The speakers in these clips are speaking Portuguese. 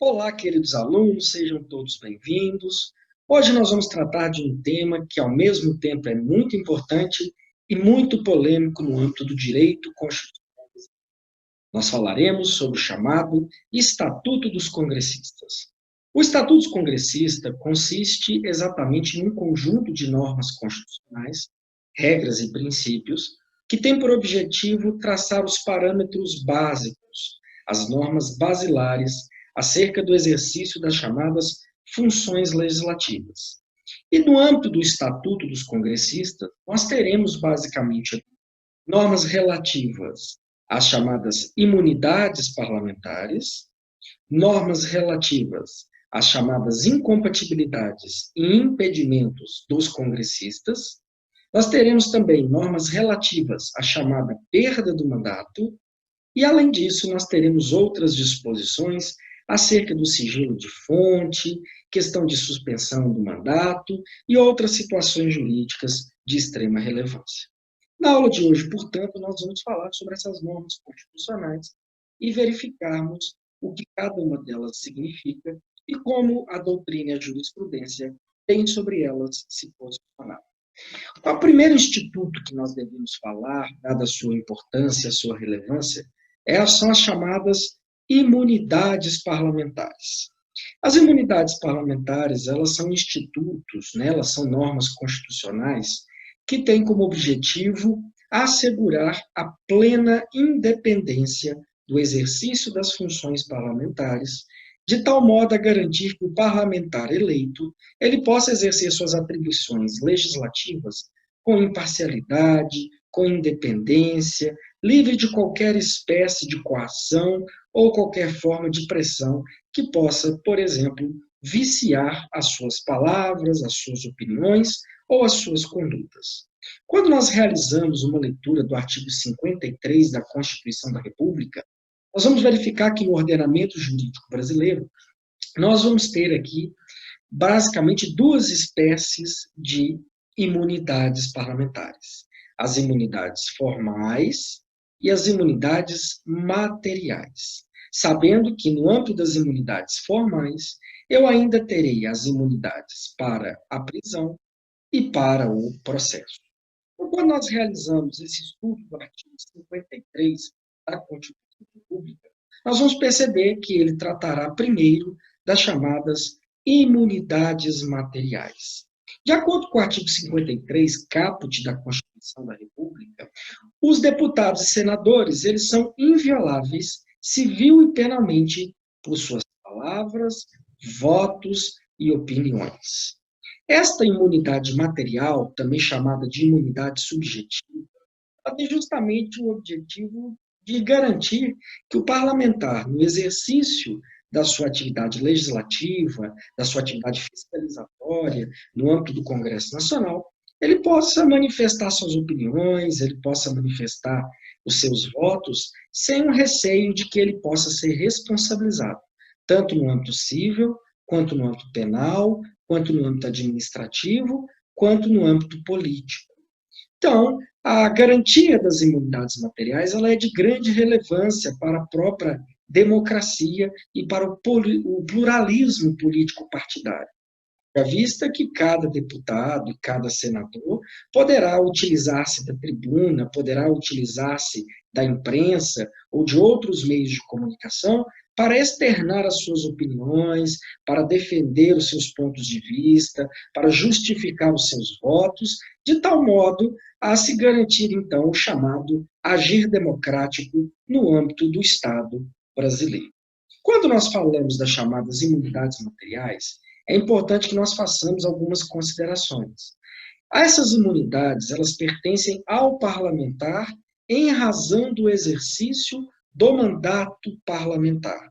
Olá, queridos alunos, sejam todos bem-vindos. Hoje nós vamos tratar de um tema que, ao mesmo tempo, é muito importante e muito polêmico no âmbito do direito constitucional. Nós falaremos sobre o chamado Estatuto dos Congressistas. O Estatuto dos Congressistas consiste exatamente em um conjunto de normas constitucionais, regras e princípios que tem por objetivo traçar os parâmetros básicos, as normas basilares acerca do exercício das chamadas funções legislativas. E no âmbito do Estatuto dos Congressistas, nós teremos basicamente normas relativas às chamadas imunidades parlamentares, normas relativas às chamadas incompatibilidades e impedimentos dos congressistas. Nós teremos também normas relativas à chamada perda do mandato, e, além disso, nós teremos outras disposições acerca do sigilo de fonte, questão de suspensão do mandato e outras situações jurídicas de extrema relevância. Na aula de hoje, portanto, nós vamos falar sobre essas normas constitucionais e verificarmos o que cada uma delas significa e como a doutrina e a jurisprudência têm sobre elas se posicionado. O primeiro instituto que nós devemos falar, dada a sua importância, a sua relevância, são as chamadas imunidades parlamentares. As imunidades parlamentares, elas são institutos, né, elas são normas constitucionais que têm como objetivo assegurar a plena independência do exercício das funções parlamentares, de tal modo a garantir que o parlamentar eleito ele possa exercer suas atribuições legislativas com imparcialidade, com independência, livre de qualquer espécie de coação ou qualquer forma de pressão que possa, por exemplo, viciar as suas palavras, as suas opiniões ou as suas condutas. Quando nós realizamos uma leitura do artigo 53 da Constituição da República, nós vamos verificar que no ordenamento jurídico brasileiro, nós vamos ter aqui, basicamente, duas espécies de imunidades parlamentares. As imunidades formais e as imunidades materiais. Sabendo que, no âmbito das imunidades formais, eu ainda terei as imunidades para a prisão e para o processo. Então, quando nós realizamos esse estudo do artigo 53 da Constituição Pública, nós vamos perceber que ele tratará primeiro das chamadas imunidades materiais. De acordo com o artigo 53, caput da Constituição da República, os deputados e senadores, eles são invioláveis civil e penalmente por suas palavras, votos e opiniões. Esta imunidade material, também chamada de imunidade subjetiva, ela tem justamente o objetivo de garantir que o parlamentar, no exercício da sua atividade legislativa, da sua atividade fiscalizatória, no âmbito do Congresso Nacional, ele possa manifestar suas opiniões, ele possa manifestar os seus votos, sem um receio de que ele possa ser responsabilizado, tanto no âmbito civil, quanto no âmbito penal, quanto no âmbito administrativo, quanto no âmbito político. Então, a garantia das imunidades materiais ela é de grande relevância para a própria democracia e para o pluralismo político partidário. Já vista que cada deputado e cada senador poderá utilizar-se da tribuna, poderá utilizar-se da imprensa ou de outros meios de comunicação para externar as suas opiniões, para defender os seus pontos de vista, para justificar os seus votos, de tal modo a se garantir, então, o chamado agir democrático no âmbito do Estado brasileiro. Quando nós falamos das chamadas imunidades materiais, é importante que nós façamos algumas considerações. Essas imunidades, elas pertencem ao parlamentar em razão do exercício do mandato parlamentar.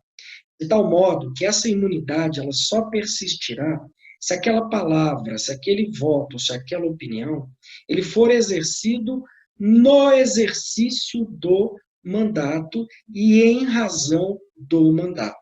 De tal modo que essa imunidade ela só persistirá se aquela palavra, se aquele voto, se aquela opinião, ele for exercido no exercício do mandato e em razão do mandato.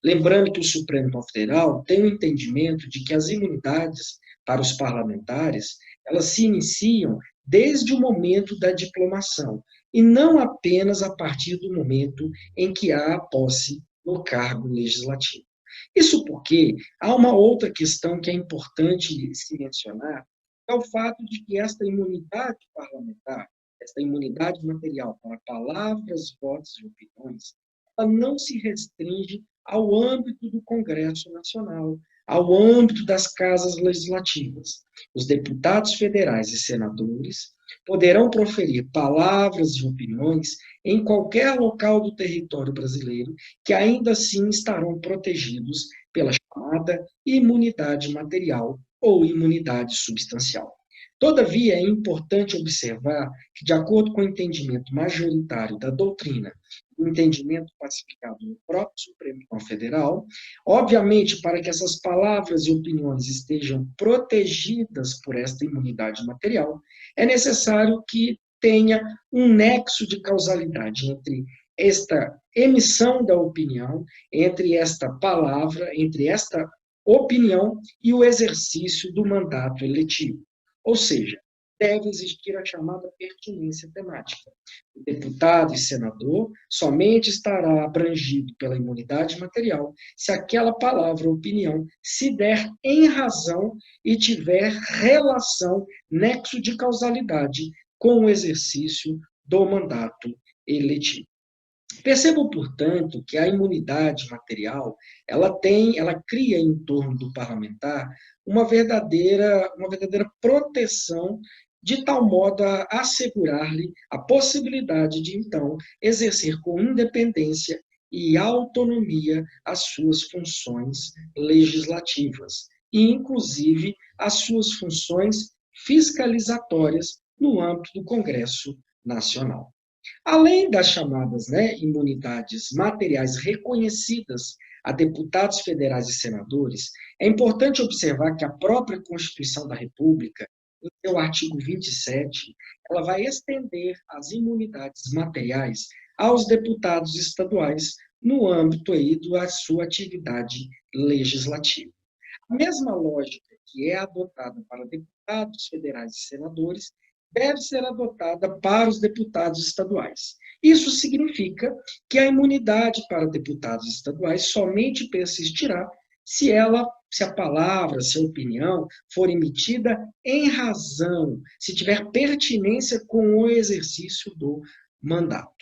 Lembrando que o Supremo Federal tem o entendimento de que as imunidades para os parlamentares, elas se iniciam desde o momento da diplomação, e não apenas a partir do momento em que há a posse no cargo legislativo. Isso porque há uma outra questão que é importante se mencionar, é o fato de que esta imunidade parlamentar, esta imunidade material para palavras, votos e opiniões, ela não se restringe ao âmbito do Congresso Nacional, ao âmbito das casas legislativas. Os deputados federais e senadores poderão proferir palavras e opiniões em qualquer local do território brasileiro, que ainda assim estarão protegidos pela chamada imunidade material ou imunidade substancial. Todavia, é importante observar que, de acordo com o entendimento majoritário da doutrina, o entendimento pacificado no próprio Supremo Tribunal Federal, obviamente, para que essas palavras e opiniões estejam protegidas por esta imunidade material, é necessário que tenha um nexo de causalidade entre esta emissão da opinião, entre esta palavra, entre esta opinião e o exercício do mandato eletivo. Ou seja, deve existir a chamada pertinência temática. O deputado e senador somente estará abrangido pela imunidade material se aquela palavra ou opinião se der em razão e tiver relação, nexo de causalidade com o exercício do mandato eletivo. Percebam, portanto, que a imunidade material, ela cria em torno do parlamentar uma verdadeira proteção, de tal modo a assegurar-lhe a possibilidade de, então, exercer com independência e autonomia as suas funções legislativas, e, inclusive, as suas funções fiscalizatórias no âmbito do Congresso Nacional. Além das chamadas, imunidades materiais reconhecidas a deputados federais e senadores, é importante observar que a própria Constituição da República, em seu artigo 27, ela vai estender as imunidades materiais aos deputados estaduais no âmbito aí da sua atividade legislativa. A mesma lógica que é adotada para deputados federais e senadores deve ser adotada para os deputados estaduais. Isso significa que a imunidade para deputados estaduais somente persistirá se a palavra, se a opinião for emitida em razão, se tiver pertinência com o exercício do mandato.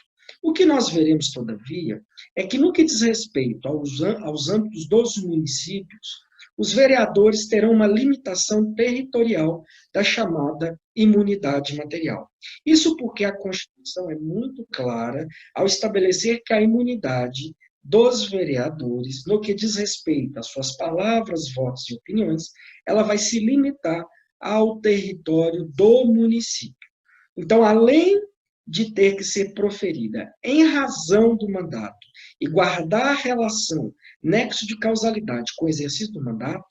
O que nós veremos, todavia, é que no que diz respeito aos âmbitos dos municípios, os vereadores terão uma limitação territorial da chamada imunidade material. Isso porque a Constituição é muito clara ao estabelecer que a imunidade dos vereadores, no que diz respeito às suas palavras, votos e opiniões, ela vai se limitar ao território do município. Então, além de ter que ser proferida em razão do mandato e guardar relação, nexo de causalidade com o exercício do mandato,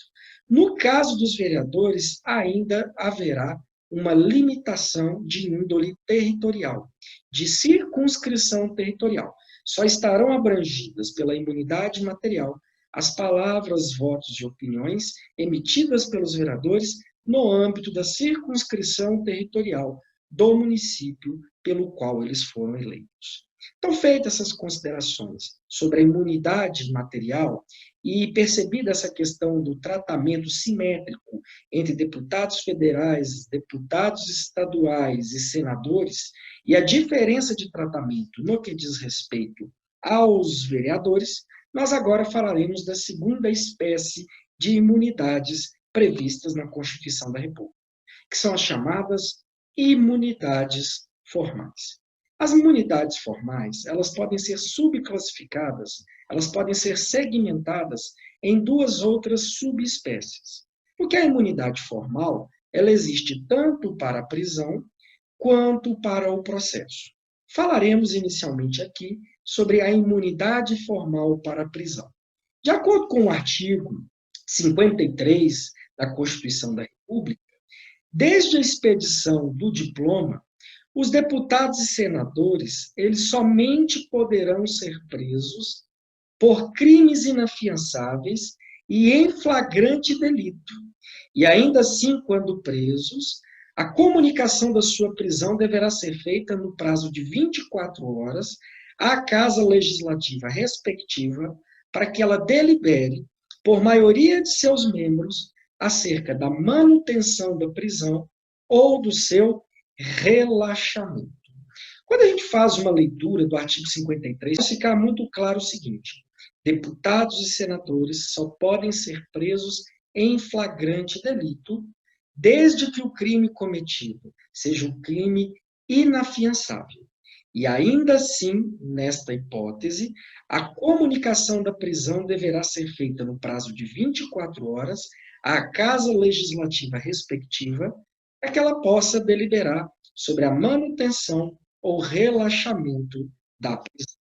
no caso dos vereadores, ainda haverá uma limitação de índole territorial, de circunscrição territorial. Só estarão abrangidas pela imunidade material as palavras, votos e opiniões emitidas pelos vereadores no âmbito da circunscrição territorial do município pelo qual eles foram eleitos. Então, feitas essas considerações sobre a imunidade material e percebida essa questão do tratamento simétrico entre deputados federais, deputados estaduais e senadores, e a diferença de tratamento no que diz respeito aos vereadores, nós agora falaremos da segunda espécie de imunidades previstas na Constituição da República, que são as chamadas imunidades formais. As imunidades formais, elas podem ser subclassificadas, elas podem ser segmentadas em duas outras subespécies. Porque a imunidade formal, ela existe tanto para a prisão quanto para o processo. Falaremos inicialmente aqui sobre a imunidade formal para a prisão. De acordo com o artigo 53 da Constituição da República, desde a expedição do diploma, os deputados e senadores, eles somente poderão ser presos por crimes inafiançáveis e em flagrante delito. E ainda assim, quando presos, a comunicação da sua prisão deverá ser feita no prazo de 24 horas à Casa Legislativa respectiva, para que ela delibere, por maioria de seus membros, acerca da manutenção da prisão ou do seu relaxamento. Quando a gente faz uma leitura do artigo 53, vai ficar muito claro o seguinte: deputados e senadores só podem ser presos em flagrante delito, desde que o crime cometido seja um crime inafiançável. E ainda assim, nesta hipótese, a comunicação da prisão deverá ser feita no prazo de 24 horas à Casa Legislativa respectiva, para que ela possa deliberar sobre a manutenção ou relaxamento da prisão.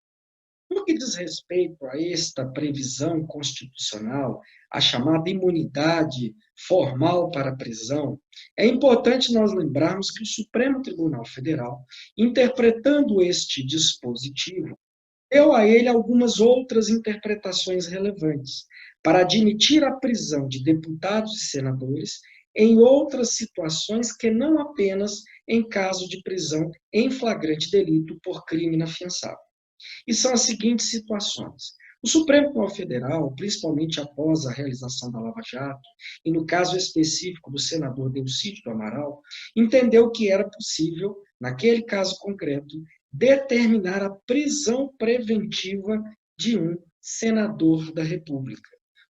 No que diz respeito a esta previsão constitucional, a chamada imunidade formal para a prisão, é importante nós lembrarmos que o Supremo Tribunal Federal, interpretando este dispositivo, deu a ele algumas outras interpretações relevantes para admitir a prisão de deputados e senadores em outras situações que não apenas em caso de prisão em flagrante delito por crime inafiançável. E são as seguintes situações. O Supremo Tribunal Federal, principalmente após a realização da Lava Jato, e no caso específico do senador Delcídio do Amaral, entendeu que era possível, naquele caso concreto, determinar a prisão preventiva de um senador da República,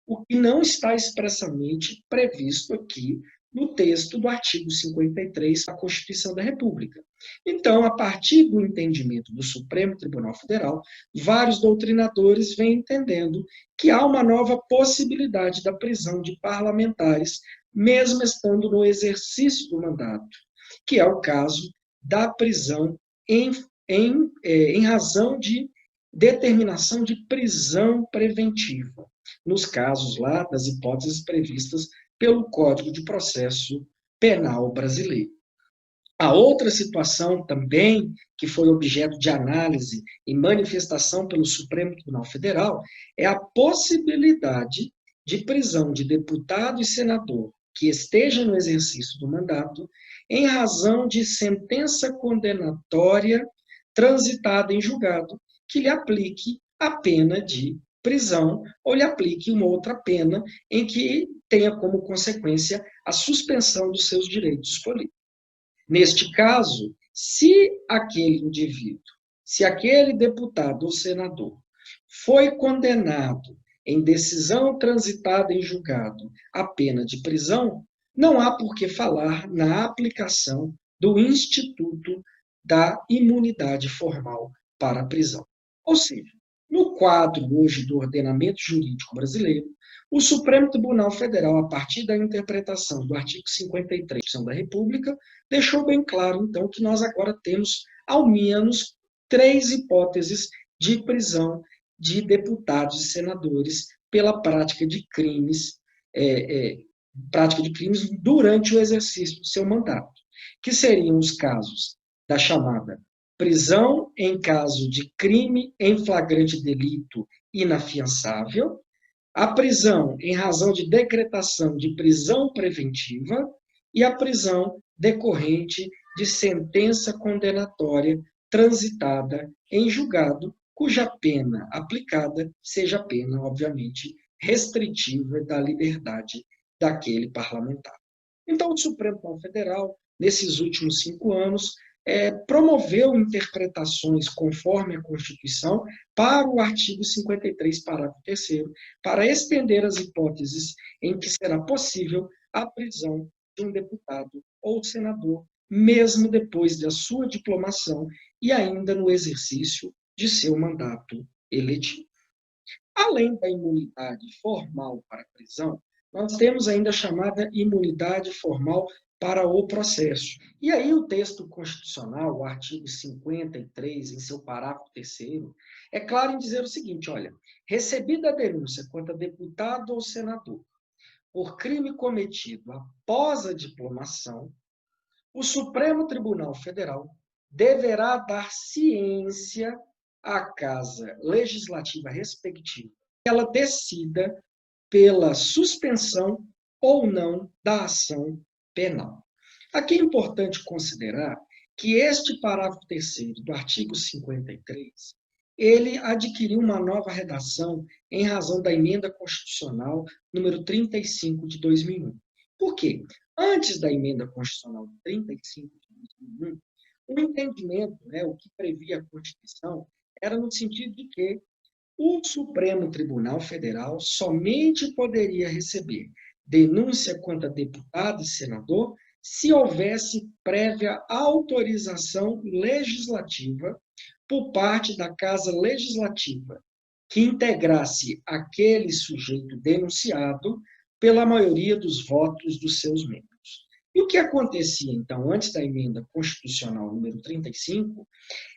o que não está expressamente previsto aqui no texto do artigo 53 da Constituição da República. Então, a partir do entendimento do Supremo Tribunal Federal, vários doutrinadores vêm entendendo que há uma nova possibilidade da prisão de parlamentares, mesmo estando no exercício do mandato, que é o caso da prisão em razão de determinação de prisão preventiva, nos casos lá das hipóteses previstas pelo Código de Processo Penal brasileiro. A outra situação também, que foi objeto de análise e manifestação pelo Supremo Tribunal Federal, é a possibilidade de prisão de deputado e senador que esteja no exercício do mandato em razão de sentença condenatória transitada em julgado que lhe aplique a pena de prisão ou lhe aplique uma outra pena em que tenha como consequência a suspensão dos seus direitos políticos. Neste caso, se aquele indivíduo, se aquele deputado ou senador foi condenado em decisão transitada em julgado à pena de prisão, não há por que falar na aplicação do instituto da imunidade formal para a prisão. Ou seja, no quadro hoje do ordenamento jurídico brasileiro, o Supremo Tribunal Federal, a partir da interpretação do artigo 53 da Constituição da República, deixou bem claro, então, que nós agora temos, ao menos, 3 hipóteses de prisão de deputados e senadores pela prática de crimes durante o exercício do seu mandato, que seriam os casos da chamada prisão em caso de crime em flagrante delito inafiançável, a prisão em razão de decretação de prisão preventiva e a prisão decorrente de sentença condenatória transitada em julgado, cuja pena aplicada seja pena, obviamente, restritiva da liberdade daquele parlamentar. Então, o Supremo Tribunal Federal, nesses últimos 5 anos, promoveu interpretações conforme a Constituição para o artigo 53, parágrafo 3º, para estender as hipóteses em que será possível a prisão de um deputado ou senador, mesmo depois da sua diplomação e ainda no exercício de seu mandato eletivo. Além da imunidade formal para a prisão, nós temos ainda a chamada imunidade formal para o processo. E aí o texto constitucional, o artigo 53, em seu parágrafo 3º, é claro em dizer o seguinte: olha, recebida a denúncia contra deputado ou senador por crime cometido após a diplomação, o Supremo Tribunal Federal deverá dar ciência à Casa Legislativa respectiva que ela decida pela suspensão ou não da ação penal. Aqui é importante considerar que este parágrafo 3º do artigo 53, ele adquiriu uma nova redação em razão da emenda constitucional número 35 de 2001. Por quê? Antes da emenda constitucional 35 de 2001, o entendimento, o que previa a Constituição, era no sentido de que o Supremo Tribunal Federal somente poderia receber denúncia contra deputado e senador se houvesse prévia autorização legislativa por parte da Casa Legislativa, que integrasse aquele sujeito denunciado pela maioria dos votos dos seus membros. E o que acontecia, então, antes da emenda constitucional número 35,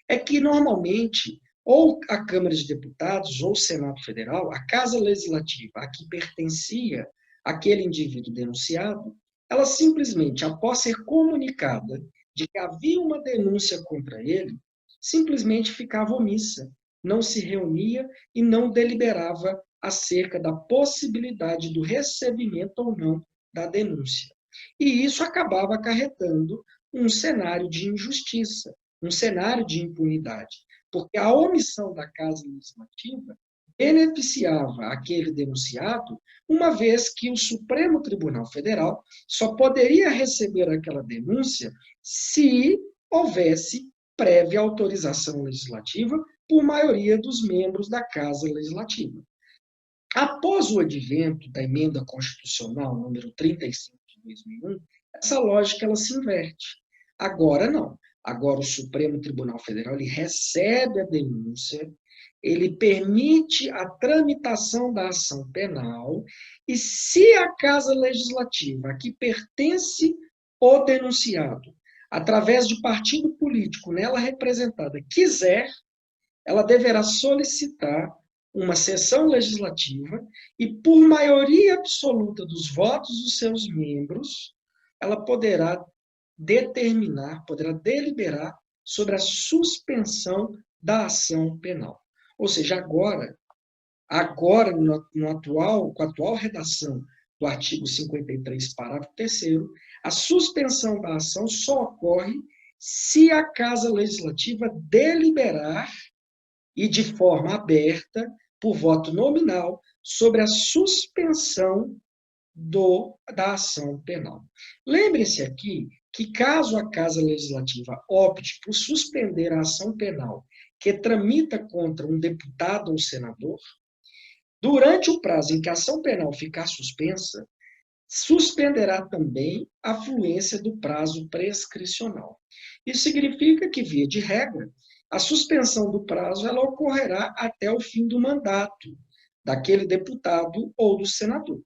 é que, normalmente, ou a Câmara de Deputados ou o Senado Federal, a Casa Legislativa a que pertencia aquele indivíduo denunciado, ela simplesmente, após ser comunicada de que havia uma denúncia contra ele, simplesmente ficava omissa, não se reunia e não deliberava acerca da possibilidade do recebimento ou não da denúncia. E isso acabava acarretando um cenário de injustiça, um cenário de impunidade, porque a omissão da Casa Legislativa beneficiava aquele denunciado, uma vez que o Supremo Tribunal Federal só poderia receber aquela denúncia se houvesse prévia autorização legislativa por maioria dos membros da Casa Legislativa. Após o advento da emenda constitucional número 35 de 2001, essa lógica ela se inverte. Agora não. Agora o Supremo Tribunal Federal ele recebe a denúncia, ele permite a tramitação da ação penal e se a Casa Legislativa a que pertence o denunciado, através de partido político nela representada, quiser, ela deverá solicitar uma sessão legislativa e, por maioria absoluta dos votos dos seus membros, ela poderá determinar, poderá deliberar sobre a suspensão da ação penal. Ou seja, agora com a atual redação do artigo 53, parágrafo 3º, a suspensão da ação só ocorre se a Casa Legislativa deliberar e de forma aberta, por voto nominal, sobre a suspensão da ação penal. Lembre-se aqui que, caso a Casa Legislativa opte por suspender a ação penal que tramita contra um deputado ou senador, durante o prazo em que a ação penal ficar suspensa, suspenderá também a fluência do prazo prescricional. Isso significa que, via de regra, a suspensão do prazo ela ocorrerá até o fim do mandato daquele deputado ou do senador.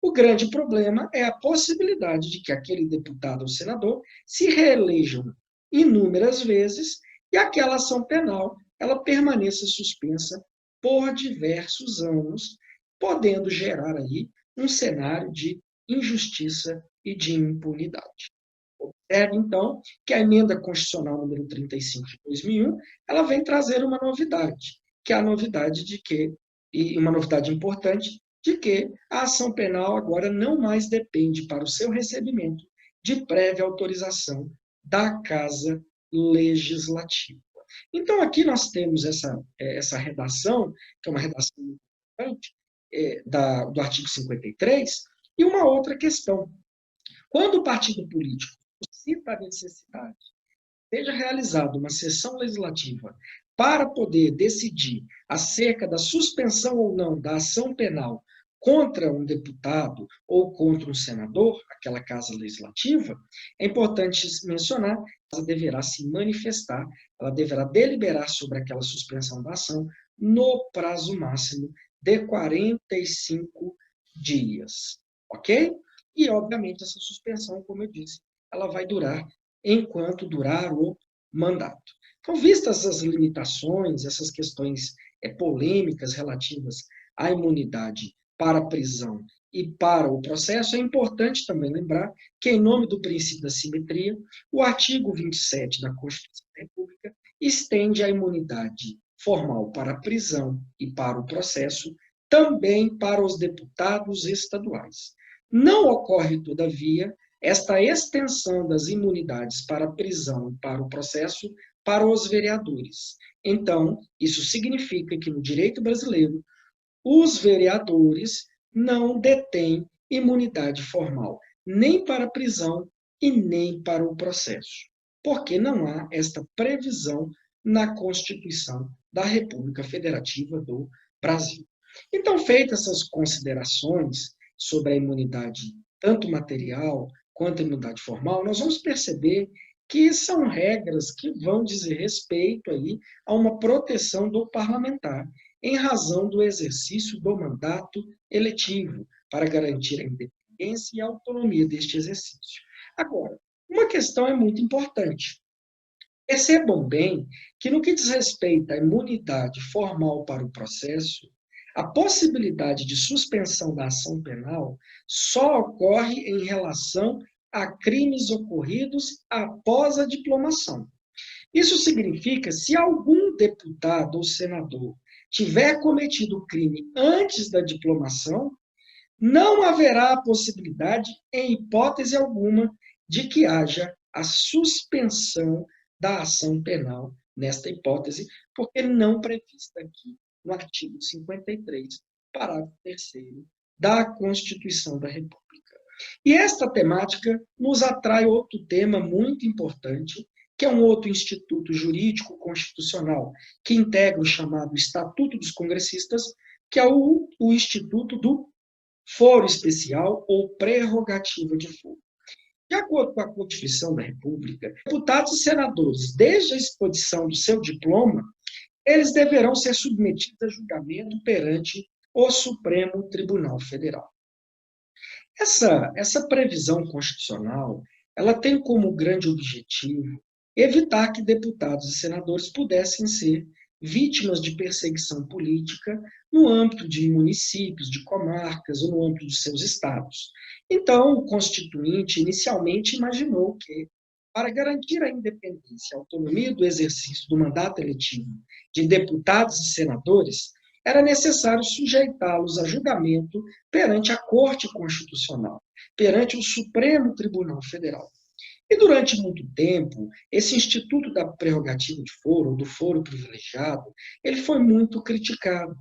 O grande problema é a possibilidade de que aquele deputado ou senador se reelejam inúmeras vezes e aquela ação penal ela permaneça suspensa por diversos anos, podendo gerar aí um cenário de injustiça e de impunidade. Observe, então, que a emenda constitucional número 35 de 2001, ela vem trazer uma novidade, que é a novidade de que, e uma novidade importante, de que a ação penal agora não mais depende para o seu recebimento de prévia autorização da Casa Legislativa. Então, aqui nós temos essa redação, que é uma redação importante, do artigo 53, e uma outra questão. Quando o partido político suscita a necessidade, seja realizada uma sessão legislativa para poder decidir acerca da suspensão ou não da ação penal contra um deputado ou contra um senador, aquela Casa Legislativa, é importante mencionar que ela deverá se manifestar, ela deverá deliberar sobre aquela suspensão da ação no prazo máximo de 45 dias, ok? E, obviamente, essa suspensão, como eu disse, ela vai durar enquanto durar o mandato. Então, vistas as limitações, essas questões polêmicas relativas à imunidade para a prisão e para o processo, é importante também lembrar que, em nome do princípio da simetria, o artigo 27 da Constituição da República estende a imunidade formal para a prisão e para o processo, também para os deputados estaduais. Não ocorre, todavia, esta extensão das imunidades para a prisão e para o processo para os vereadores. Então, isso significa que no direito brasileiro, os vereadores não detêm imunidade formal, nem para a prisão e nem para o processo, porque não há esta previsão na Constituição da República Federativa do Brasil. Então, feitas essas considerações sobre a imunidade, tanto material quanto a imunidade formal, nós vamos perceber que são regras que vão dizer respeito aí a uma proteção do parlamentar, em razão do exercício do mandato eletivo, para garantir a independência e a autonomia deste exercício. Agora, uma questão é muito importante. Percebam bem que, no que diz respeito à imunidade formal para o processo, a possibilidade de suspensão da ação penal só ocorre em relação a crimes ocorridos após a diplomação. Isso significa, se algum deputado ou senador tiver cometido o crime antes da diplomação, não haverá a possibilidade, em hipótese alguma, de que haja a suspensão da ação penal nesta hipótese, porque não prevista aqui no artigo 53, parágrafo 3º da Constituição da República. E esta temática nos atrai outro tema muito importante, que é um outro instituto jurídico constitucional, que integra o chamado Estatuto dos Congressistas, que é o Instituto do Foro Especial ou Prerrogativa de Foro. De acordo com a Constituição da República, deputados e senadores, desde a exposição do seu diploma, eles deverão ser submetidos a julgamento perante o Supremo Tribunal Federal. Essa previsão constitucional, ela tem como grande objetivo evitar que deputados e senadores pudessem ser vítimas de perseguição política no âmbito de municípios, de comarcas ou no âmbito dos seus estados. Então, o Constituinte inicialmente imaginou que, para garantir a independência e a autonomia do exercício do mandato eletivo de deputados e senadores, era necessário sujeitá-los a julgamento perante a Corte Constitucional, perante o Supremo Tribunal Federal. E durante muito tempo, esse instituto da prerrogativa de foro, ou do foro privilegiado, ele foi muito criticado,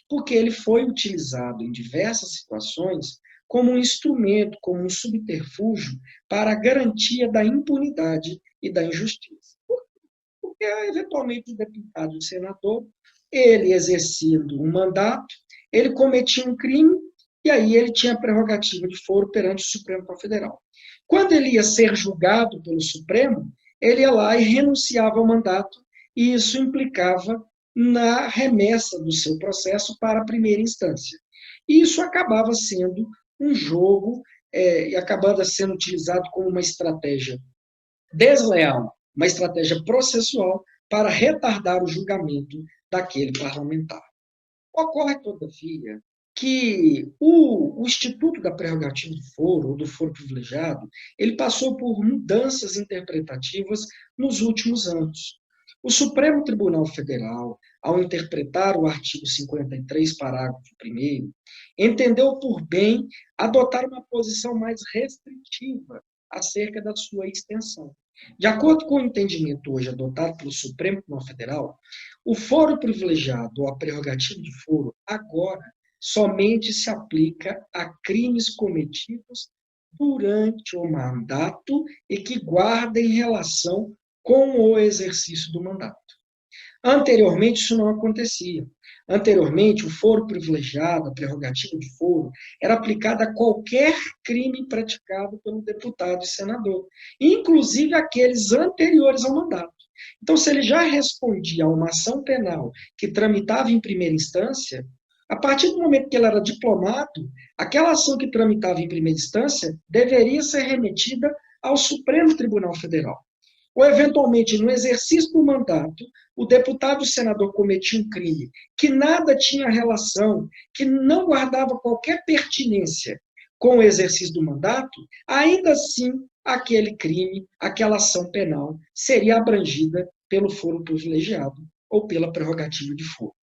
porque ele foi utilizado em diversas situações como um instrumento, como um subterfúgio para a garantia da impunidade e da injustiça. Porque, eventualmente, o deputado e o senador, ele exercendo um mandato, ele cometia um crime e aí ele tinha a prerrogativa de foro perante o Supremo Tribunal Federal. Quando ele ia ser julgado pelo Supremo, ele ia lá e renunciava ao mandato, e isso implicava na remessa do seu processo para a primeira instância. E isso acabava sendo um jogo, e acabava sendo utilizado como uma estratégia desleal, uma estratégia processual para retardar o julgamento daquele parlamentar. Ocorre, todavia, que o Instituto da Prerrogativa do Foro, ou do Foro Privilegiado, ele passou por mudanças interpretativas nos últimos anos. O Supremo Tribunal Federal, ao interpretar o artigo 53, parágrafo 1º, entendeu por bem adotar uma posição mais restritiva acerca da sua extensão. De acordo com o entendimento hoje adotado pelo Supremo Tribunal Federal, o foro privilegiado, ou a prerrogativa de foro, agora somente se aplica a crimes cometidos durante o mandato e que guardem relação com o exercício do mandato. Anteriormente, isso não acontecia. Anteriormente, o foro privilegiado, a prerrogativa de foro, era aplicada a qualquer crime praticado pelo deputado e senador, inclusive aqueles anteriores ao mandato. Então, se ele já respondia a uma ação penal que tramitava em primeira instância, a partir do momento que ele era diplomado, aquela ação que tramitava em primeira instância deveria ser remetida ao Supremo Tribunal Federal. Ou, eventualmente, no exercício do mandato, o deputado ou senador cometia um crime que nada tinha relação, que não guardava qualquer pertinência com o exercício do mandato, ainda assim, aquele crime, aquela ação penal, seria abrangida pelo foro privilegiado ou pela prerrogativa de foro.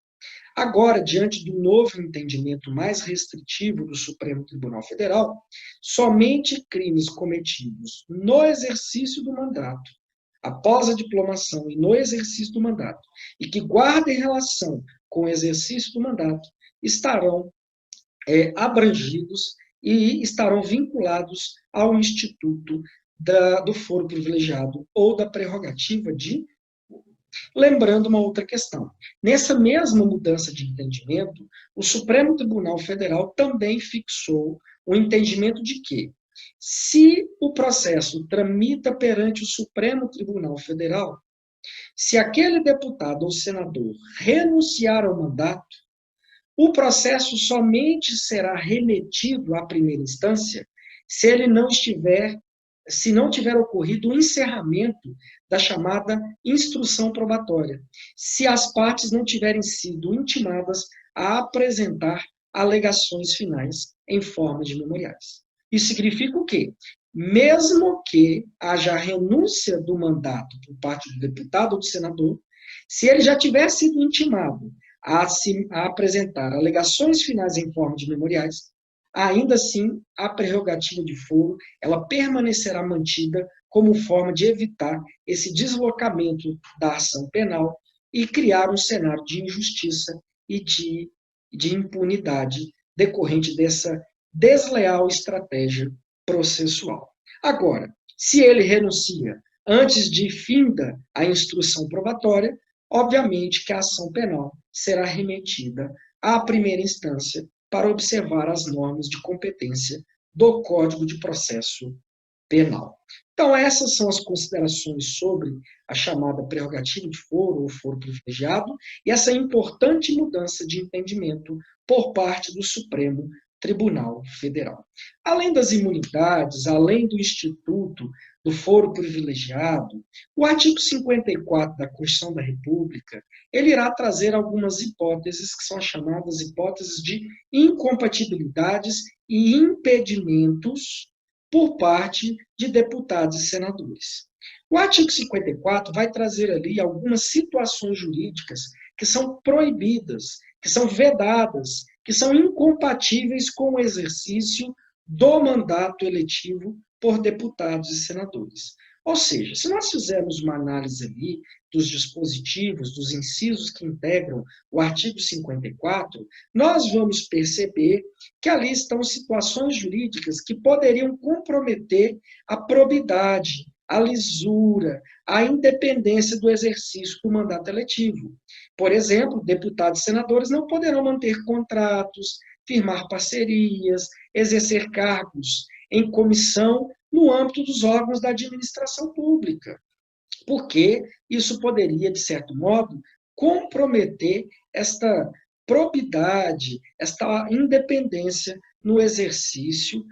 Agora, diante do novo entendimento mais restritivo do Supremo Tribunal Federal, somente crimes cometidos no exercício do mandato, após a diplomação e no exercício do mandato, e que guardem relação com o exercício do mandato, estarão abrangidos e estarão vinculados ao instituto do foro privilegiado ou da prerrogativa de. Lembrando uma outra questão. Nessa mesma mudança de entendimento, o Supremo Tribunal Federal também fixou o entendimento de que, se o processo tramita perante o Supremo Tribunal Federal, se aquele deputado ou senador renunciar ao mandato, o processo somente será remetido à primeira instância se não tiver ocorrido o encerramento da chamada instrução probatória, se as partes não tiverem sido intimadas a apresentar alegações finais em forma de memoriais. Isso significa o quê? Mesmo que haja renúncia do mandato por parte do deputado ou do senador, se ele já tiver sido intimado a apresentar alegações finais em forma de memoriais, ainda assim, a prerrogativa de foro ela permanecerá mantida como forma de evitar esse deslocamento da ação penal e criar um cenário de injustiça e de impunidade decorrente dessa desleal estratégia processual. Agora, se ele renuncia antes de finda a instrução probatória, obviamente que a ação penal será remetida à primeira instância para observar as normas de competência do Código de Processo Penal. Então, essas são as considerações sobre a chamada prerrogativa de foro ou foro privilegiado e essa importante mudança de entendimento por parte do Supremo Tribunal Federal. Além das imunidades, além do instituto do foro privilegiado, o artigo 54 da Constituição da República, ele irá trazer algumas hipóteses que são as chamadas hipóteses de incompatibilidades e impedimentos por parte de deputados e senadores. O artigo 54 vai trazer ali algumas situações jurídicas que são proibidas, que são vedadas, que são incompatíveis com o exercício do mandato eletivo por deputados e senadores. Ou seja, se nós fizermos uma análise ali dos dispositivos, dos incisos que integram o artigo 54, nós vamos perceber que ali estão situações jurídicas que poderiam comprometer a probidade, a lisura, a independência do exercício do mandato eletivo. Por exemplo, deputados e senadores não poderão manter contratos, firmar parcerias, exercer cargos em comissão no âmbito dos órgãos da administração pública, porque isso poderia, de certo modo, comprometer esta probidade, esta independência no exercício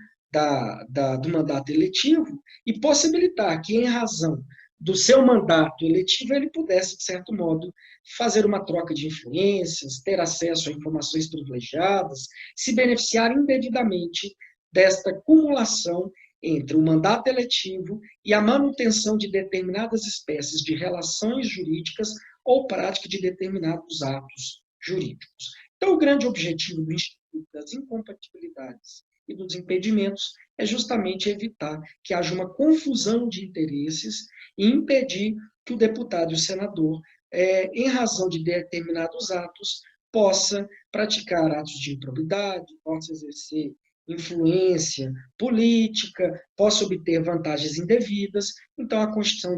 do mandato eletivo e possibilitar que, em razão do seu mandato eletivo, ele pudesse, de certo modo, fazer uma troca de influências, ter acesso a informações privilegiadas, se beneficiar indevidamente desta cumulação entre o mandato eletivo e a manutenção de determinadas espécies de relações jurídicas ou prática de determinados atos jurídicos. Então, o grande objetivo do Instituto das Incompatibilidades e dos Impedimentos é justamente evitar que haja uma confusão de interesses e impedir que o deputado e o senador, em razão de determinados atos, possa praticar atos de improbidade, possa exercer influência política, possa obter vantagens indevidas. Então, a Constituição,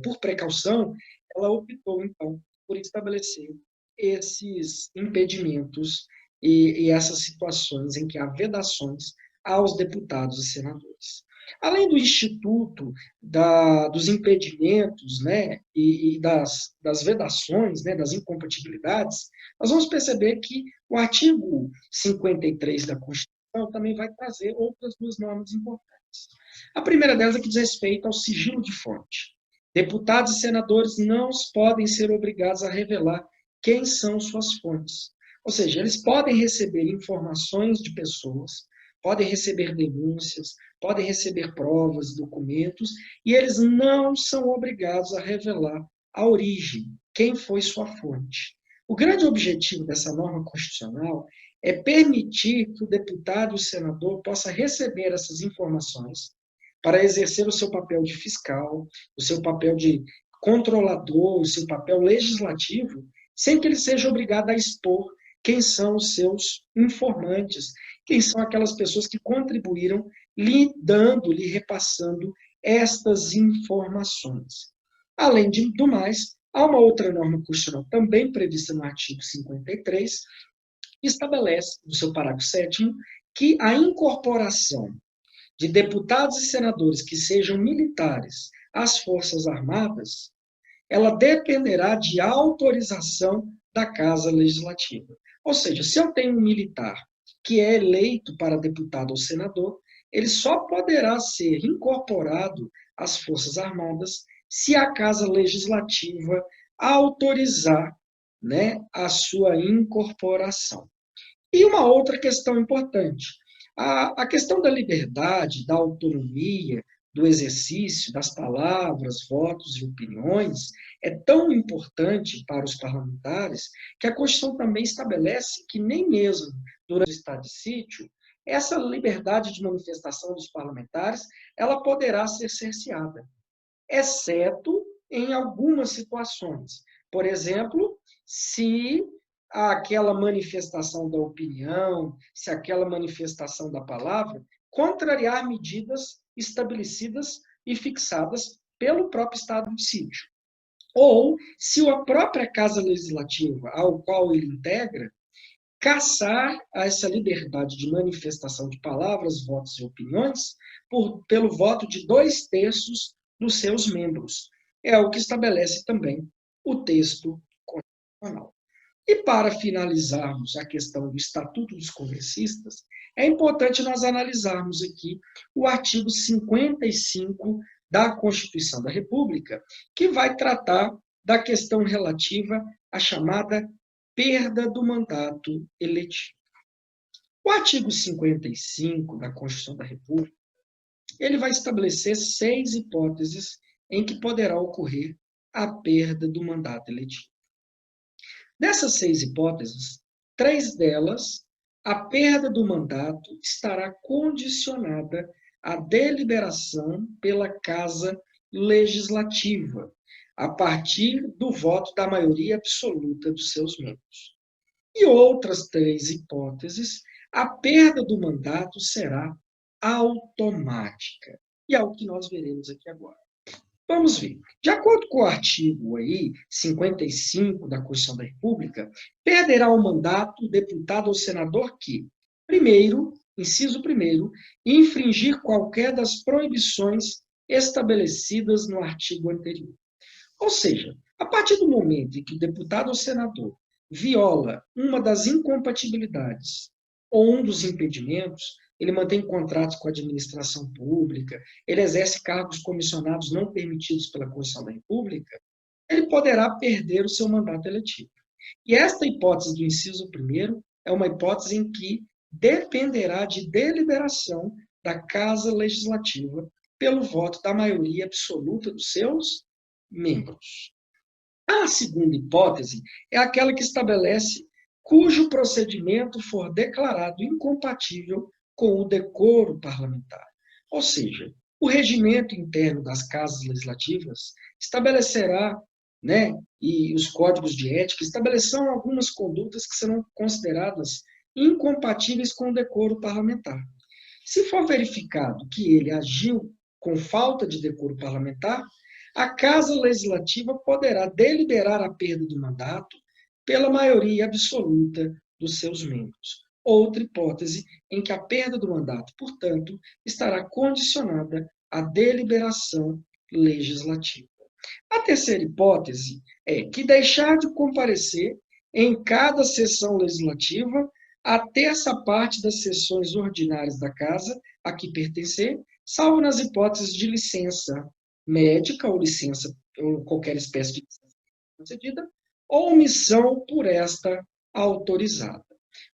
por precaução, ela optou, então, por estabelecer esses impedimentos e essas situações em que há vedações aos deputados e senadores. Além do instituto dos impedimentos, né, e das vedações, né, das incompatibilidades, nós vamos perceber que o artigo 53 da Constituição também vai trazer outras duas normas importantes. A primeira delas é que diz respeito ao sigilo de fonte. Deputados e senadores não podem ser obrigados a revelar quem são suas fontes. Ou seja, eles podem receber informações de pessoas, podem receber denúncias, podem receber provas, documentos, e eles não são obrigados a revelar a origem, quem foi sua fonte. O grande objetivo dessa norma constitucional é permitir que o deputado e o senador possa receber essas informações para exercer o seu papel de fiscal, o seu papel de controlador, o seu papel legislativo, sem que ele seja obrigado a expor quem são os seus informantes, quem são aquelas pessoas que contribuíram lhe dando, lhe repassando estas informações. Além do mais, há uma outra norma constitucional também prevista no artigo 53, que estabelece, no seu parágrafo 7º, que a incorporação de deputados e senadores que sejam militares às Forças Armadas, ela dependerá de autorização da Casa Legislativa. Ou seja, se eu tenho um militar que é eleito para deputado ou senador, ele só poderá ser incorporado às Forças Armadas se a Casa Legislativa autorizar, né, a sua incorporação. E uma outra questão importante, a questão da liberdade, da autonomia, do exercício das palavras, votos e opiniões é tão importante para os parlamentares que a Constituição também estabelece que nem mesmo durante o estado de sítio, essa liberdade de manifestação dos parlamentares, ela poderá ser cerceada, exceto em algumas situações. Por exemplo, se aquela manifestação da opinião, se aquela manifestação da palavra contrariar medidas estabelecidas e fixadas pelo próprio estado de sítio. Ou se a própria Casa Legislativa, ao qual ele integra, caçar essa liberdade de manifestação de palavras, votos e opiniões pelo voto de 2/3 dos seus membros. É o que estabelece também o texto constitucional. E para finalizarmos a questão do Estatuto dos Congressistas, é importante nós analisarmos aqui o artigo 55 da Constituição da República, que vai tratar da questão relativa à chamada perda do mandato eletivo. O artigo 55 da Constituição da República, ele vai estabelecer 6 hipóteses em que poderá ocorrer a perda do mandato eletivo. Dessas 6 hipóteses, 3 delas, a perda do mandato estará condicionada à deliberação pela Casa Legislativa, a partir do voto da maioria absoluta dos seus membros. E outras 3 hipóteses, a perda do mandato será automática. E é o que nós veremos aqui agora. Vamos ver. De acordo com o artigo 55 da Constituição da República, perderá o mandato o deputado ou senador que, primeiro, inciso 1º, infringir qualquer das proibições estabelecidas no artigo anterior. Ou seja, a partir do momento em que o deputado ou senador viola uma das incompatibilidades ou um dos impedimentos, ele mantém contratos com a administração pública, ele exerce cargos comissionados não permitidos pela Constituição da República, ele poderá perder o seu mandato eletivo. E esta hipótese do inciso 1º é uma hipótese em que dependerá de deliberação da Casa Legislativa pelo voto da maioria absoluta dos seus membros. A segunda hipótese é aquela que estabelece cujo procedimento for declarado incompatível com o decoro parlamentar. Ou seja, o regimento interno das casas legislativas estabelecerá, né, e os códigos de ética estabelecerão algumas condutas que serão consideradas incompatíveis com o decoro parlamentar. Se for verificado que ele agiu com falta de decoro parlamentar, a Casa Legislativa poderá deliberar a perda do mandato pela maioria absoluta dos seus membros. Outra hipótese em que a perda do mandato, portanto, estará condicionada à deliberação legislativa. A terceira hipótese é que deixar de comparecer em cada sessão legislativa a terça parte das sessões ordinárias da Casa a que pertencer, salvo nas hipóteses de licença médica ou licença ou qualquer espécie de licença concedida, ou omissão por esta autorizada.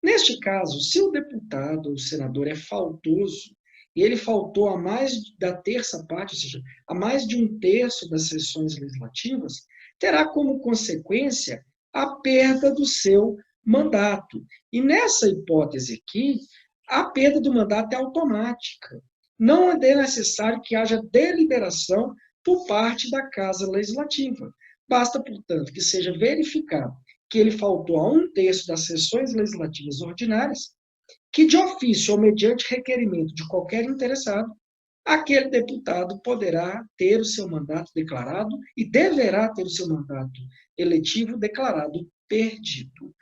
Neste caso, se o deputado ou senador é faltoso, e ele faltou a mais da terça parte, ou seja, a mais de 1/3 das sessões legislativas, terá como consequência a perda do seu mandato. E nessa hipótese aqui, a perda do mandato é automática. não é necessário que haja deliberação por parte da Casa Legislativa. Basta, portanto, que seja verificado que ele faltou a 1/3 das sessões legislativas ordinárias, que de ofício ou mediante requerimento de qualquer interessado, aquele deputado poderá ter o seu mandato declarado e deverá ter o seu mandato eletivo declarado perdido.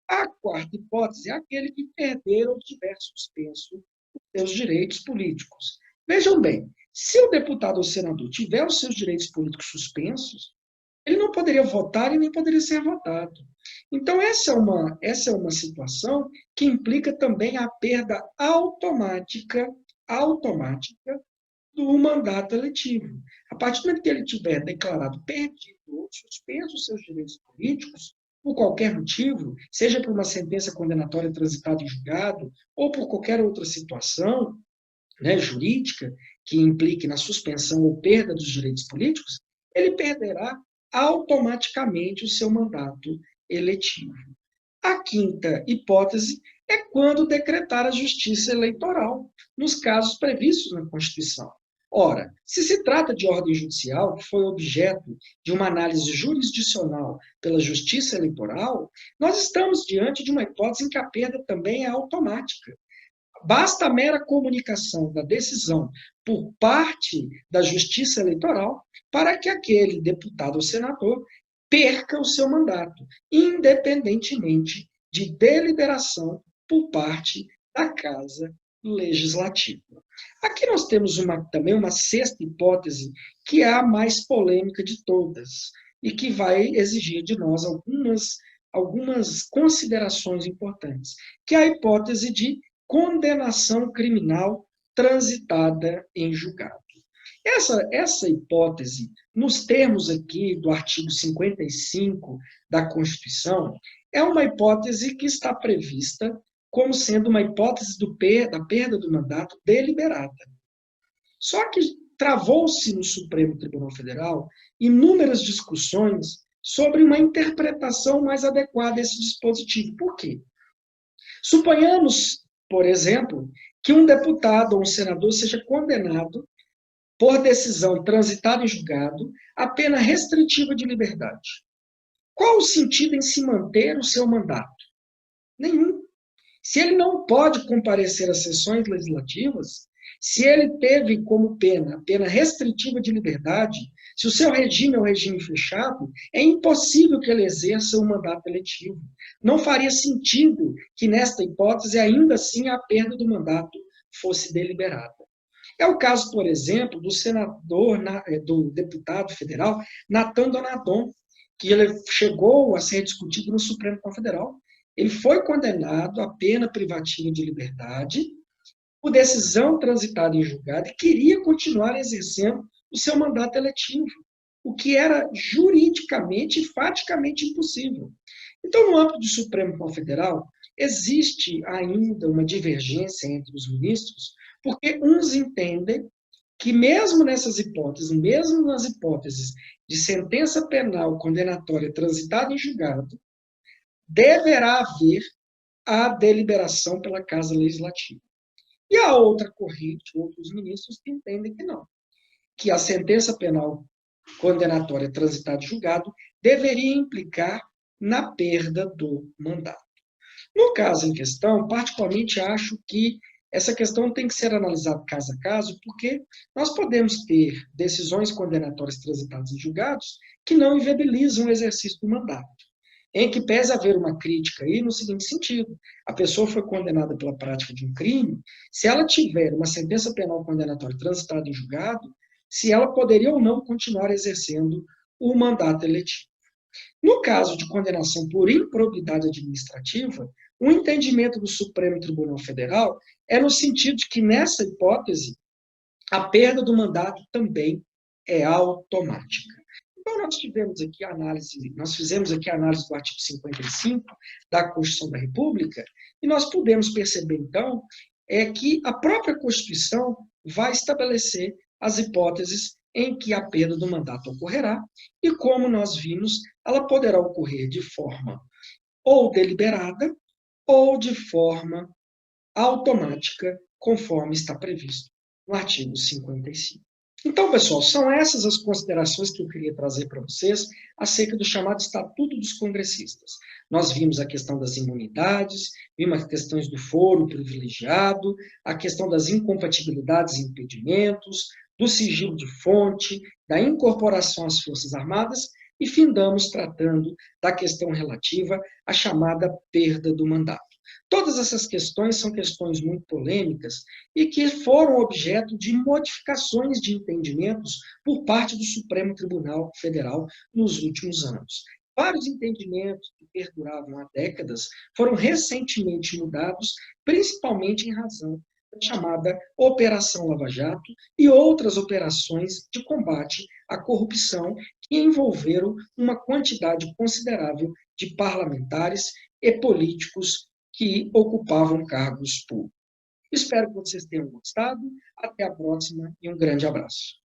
A quarta hipótese é aquele que perder ou tiver suspenso os seus direitos políticos. Vejam bem, se o deputado ou senador tiver os seus direitos políticos suspensos, ele não poderia votar e nem poderia ser votado. Então, essa é uma situação que implica também a perda automática do mandato eletivo. A partir do momento que ele tiver declarado perdido ou suspenso os seus direitos políticos, por qualquer motivo, seja por uma sentença condenatória transitada em julgado ou por qualquer outra situação, né, jurídica que implique na suspensão ou perda dos direitos políticos, ele perderá automaticamente o seu mandato eletivo. A quinta hipótese é quando decretar a justiça eleitoral, nos casos previstos na Constituição. Ora, se se trata de ordem judicial que foi objeto de uma análise jurisdicional pela Justiça Eleitoral, nós estamos diante de uma hipótese em que a perda também é automática. Basta a mera comunicação da decisão por parte da Justiça Eleitoral para que aquele deputado ou senador perca o seu mandato, independentemente de deliberação por parte da Casa Legislativa. Aqui nós temos também uma sexta hipótese, que é a mais polêmica de todas, e que vai exigir de nós algumas considerações importantes, que é a hipótese de condenação criminal transitada em julgado. Essa hipótese, nos termos aqui do artigo 55 da Constituição, é uma hipótese que está prevista como sendo uma hipótese da perda do mandato deliberada. Só que travou-se no Supremo Tribunal Federal inúmeras discussões sobre uma interpretação mais adequada desse dispositivo. Por quê? Suponhamos, por exemplo, que um deputado ou um senador seja condenado por decisão transitada em julgado a pena restritiva de liberdade. Qual o sentido em se manter o seu mandato? Nenhum. Se ele não pode comparecer às sessões legislativas, se ele teve como pena a pena restritiva de liberdade, se o seu regime é um regime fechado, é impossível que ele exerça o mandato eletivo. Não faria sentido que, nesta hipótese, ainda assim a perda do mandato fosse deliberada. É o caso, por exemplo, do deputado federal Natan Donadon, que ele chegou a ser discutido no Supremo Tribunal Federal. Ele foi condenado à pena privativa de liberdade por decisão transitada em julgado e queria continuar exercendo o seu mandato eletivo, o que era juridicamente e faticamente impossível. Então, no âmbito do Supremo Tribunal Federal, existe ainda uma divergência entre os ministros, porque uns entendem que mesmo nessas hipóteses, mesmo nas hipóteses de sentença penal condenatória transitada em julgado, deverá haver a deliberação pela Casa Legislativa. E a outra corrente, outros ministros, que entendem que não, que a sentença penal condenatória transitada em julgado deveria implicar na perda do mandato. No caso em questão, particularmente acho que essa questão tem que ser analisada caso a caso, porque nós podemos ter decisões condenatórias transitadas em julgados que não inviabilizam o exercício do mandato. Em que pese haver uma crítica aí no seguinte sentido: a pessoa foi condenada pela prática de um crime, se ela tiver uma sentença penal condenatória transitada em julgado, se ela poderia ou não continuar exercendo o mandato eletivo. No caso de condenação por improbidade administrativa, o entendimento do Supremo Tribunal Federal é no sentido de que, nessa hipótese, a perda do mandato também é automática. Então, nós fizemos aqui a análise do artigo 55 da Constituição da República, e nós podemos perceber, então, que a própria Constituição vai estabelecer as hipóteses em que a perda do mandato ocorrerá, e como nós vimos, ela poderá ocorrer de forma ou deliberada ou de forma automática, conforme está previsto no artigo 55. Então, pessoal, são essas as considerações que eu queria trazer para vocês acerca do chamado Estatuto dos Congressistas. Nós vimos a questão das imunidades, vimos as questões do foro privilegiado, a questão das incompatibilidades e impedimentos, do sigilo de fonte, da incorporação às Forças Armadas e findamos tratando da questão relativa à chamada perda do mandato. Todas essas questões são questões muito polêmicas e que foram objeto de modificações de entendimentos por parte do Supremo Tribunal Federal nos últimos anos. Vários entendimentos que perduravam há décadas foram recentemente mudados, principalmente em razão da chamada Operação Lava Jato e outras operações de combate à corrupção que envolveram uma quantidade considerável de parlamentares e políticos que ocupavam cargos públicos. Espero que vocês tenham gostado. Até a próxima e um grande abraço.